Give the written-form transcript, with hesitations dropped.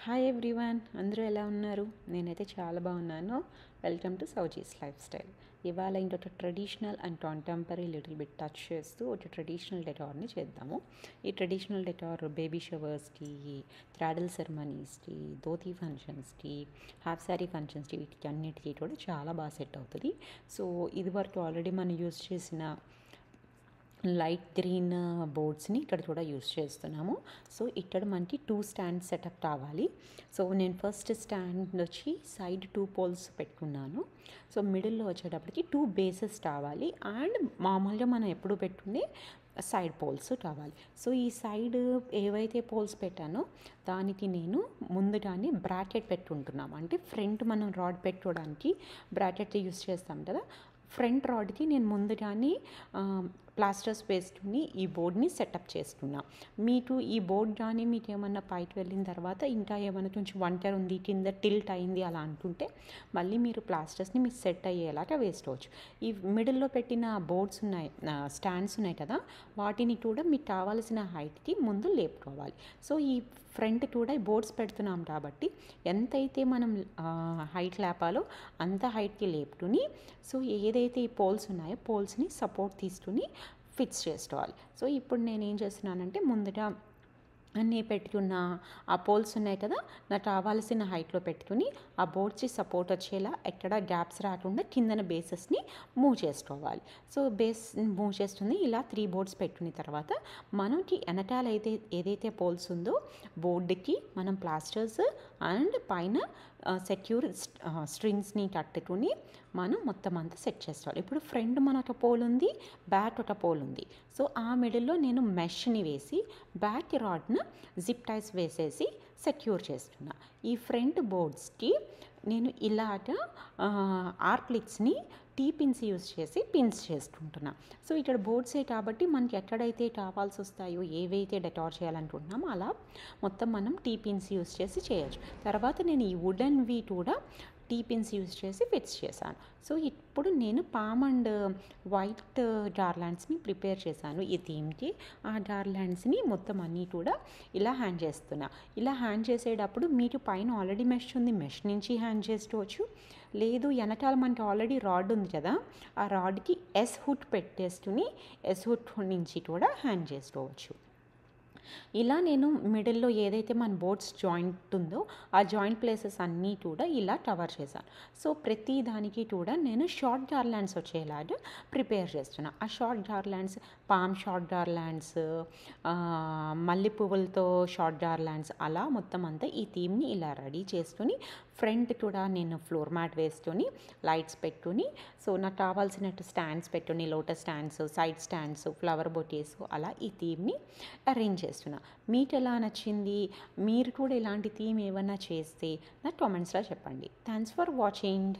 Hi everyone, అందరూ ఎలా ఉన్నారు? నేనైతే చాలా బాగున్నాను. Welcome to Sowji's life style. ఇవాళ ఇంకొక traditional and contemporary little bit touch చేస్తూ ఒక ట్రెడిషనల్ డెకార్ని చేద్దాము. ఈ ట్రెడిషనల్ డెకార్ బేబీ షవర్స్కి, థ్రాడల్ సెరమనీస్కి, ధోతీ ఫంక్షన్స్కి, హాఫ్ శారీ ఫంక్షన్స్కి, వీటికి అన్నిటికీ కూడా చాలా బాగా సెట్ అవుతుంది. సో ఇదివరకు ఆల్రెడీ మనం యూజ్ చేసిన లైట్ గ్రీన్ బోర్డ్స్ని ఇక్కడ కూడా యూస్ చేస్తున్నాము. సో ఇక్కడ మనకి 2 స్టాండ్ సెటప్ కావాలి. సో నేను ఫస్ట్ స్టాండ్ వచ్చి సైడ్ 2 పోల్స్ పెట్టుకున్నాను. సో మిడిల్లో వచ్చేటప్పటికి 2 బేసెస్ కావాలి అండ్ మామూలుగా మనం ఎప్పుడు పెట్టుకునే సైడ్ పోల్స్ కావాలి. సో ఈ సైడ్ ఏవైతే పోల్స్ పెట్టానో దానికి నేను ముందుగానే బ్రాకెట్ పెట్టుకుంటున్నాము. అంటే ఫ్రంట్ మనం రాడ్ పెట్టుకోవడానికి బ్రాకెట్ యూస్ చేస్తాం కదా, ఫ్రంట్ రాడ్కి నేను ముందుగానే ప్లాస్టర్స్ వేసుకుని ఈ బోర్డ్ని సెటప్ చేసుకున్నా. మీకు ఈ బోర్డ్ కానీ మీకు ఏమన్నా పైకి వెళ్ళిన తర్వాత ఇంకా ఏమైనా కొంచెం వంటర్ ఉంది, కింద టిల్ట్ అయింది అలా అనుకుంటే మళ్ళీ మీరు ప్లాస్టర్స్ని మీరు సెట్ అయ్యేలాగా వేసుకోవచ్చు. ఈ మిడిల్లో పెట్టిన బోర్డ్స్ ఉన్నాయి, స్టాండ్స్ ఉన్నాయి కదా, వాటిని కూడా మీకు కావాల్సిన హైట్కి ముందు లేపుకోవాలి. సో ఈ ఫ్రంట్ కూడా బోర్డ్స్ పెడుతున్నాం కాబట్టి ఎంతైతే మనం హైట్ లేపాలో అంత హైట్కి లేపుకుని, సో ఏదైతే ఈ పోల్స్ ఉన్నాయో పోల్స్ని సపోర్ట్ తీసుకుని ఫిక్స్ చేసుకోవాలి. సో ఇప్పుడు నేను ఏం చేస్తున్నానంటే ముందుగా అన్నీ పెట్టుకున్న ఆ పోల్స్ ఉన్నాయి కదా, నాకు కావాల్సిన హైట్లో పెట్టుకుని ఆ బోర్డ్స్కి సపోర్ట్ వచ్చేలా ఎక్కడ గ్యాప్స్ రాకుండా కిందన బేసెస్ని మూవ్ చేసుకోవాలి. సో బేస్ మూవ్ చేస్తుంది ఇలా 3 బోర్డ్స్ పెట్టుకున్న తర్వాత మనకి వెనకాల ఏదైతే పోల్స్ ఉందో బోర్డుకి మనం ప్లాస్టర్స్ అండ్ పైన సెక్యూర్ స్ట్రింగ్స్ని కట్టుకుని మనం మొత్తం అంతా సెట్ చేసుకోవాలి. ఇప్పుడు ఫ్రంట్ మన ఒక పోల్ ఉంది, బ్యాక్ ఒక పోల్ ఉంది. సో ఆ మిడిల్లో నేను మెష్ని వేసి బ్యాక్ రాడ్ను జిప్ టైస్ వేసేసి సెక్యూర్ చేస్తున్నా. ఈ ఫ్రంట్ బోర్డ్స్కి నేను ఇలాగ ఆర్క్లిట్స్ని టీ పిన్స్ యూస్ చేసి పిన్స్ చేసుకుంటున్నా. సో ఇక్కడ బోర్డ్సే కాబట్టి మనకి ఎక్కడైతే కావాల్సి వస్తాయో ఏవైతే డెకార్ చేయాలనుకుంటున్నామో అలా మొత్తం మనం టీ పిన్స్ యూస్ చేసి చేయొచ్చు. తర్వాత నేను ఈ వుడెన్వి కూడా టీ పిన్స్ యూజ్ చేసి ఫిక్స్ చేశాను. సో ఇప్పుడు నేను పామ్ అండ్ వైట్ గార్లాండ్స్ని ప్రిపేర్ చేశాను ఈ థీమ్కి. ఆ గార్లాండ్స్ని మొత్తం అన్నీ కూడా ఇలా హ్యాండ్ చేస్తున్నా. ఇలా హ్యాండ్ చేసేటప్పుడు మీకు పైన ఆల్రెడీ మెష్ ఉంది, మెష్ నుంచి హ్యాండ్ చేసుకోవచ్చు. లేదు వెనకాల మనకి ఆల్రెడీ రాడ్ ఉంది కదా, ఆ రాడ్కి ఎస్ హుడ్ పెట్టేసుకుని ఎస్ హుడ్ నుంచి కూడా హ్యాండ్ చేసుకోవచ్చు. ఇలా నేను మిడిల్లో ఏదైతే మన బోర్డ్స్ జాయింట్ ఉందో ఆ జాయింట్ ప్లేసెస్ అన్నీ కూడా ఇలా కవర్ చేశాను. సో ప్రతి దానికి కూడా నేను షార్ట్ గార్లాండ్స్ వచ్చేలాగా ప్రిపేర్ చేస్తున్నా. ఆ short garlands palm short garlands, మల్లె పువ్వులతో షార్ట్ గార్లాండ్స్ అలా మొత్తం అంతా ఈ థీమ్ని ఇలా రెడీ చేసుకుని ఫ్రంట్ కూడా నేను ఫ్లోర్ మ్యాట్ వేసుకొని లైట్స్ పెట్టుకుని, సో నాకు కావాల్సినట్టు స్టాండ్స్ పెట్టుకుని lotus stands, side stands, flower bouquets అలా ఈ థీమ్ని అరేంజ్ చేస్తున్నా. మీకు ఎలా నచ్చింది? మీరు కూడా ఇలాంటి థీమ్ ఏమన్నా చేస్తే నాకు కామెంట్స్లో చెప్పండి. Thanks for watching.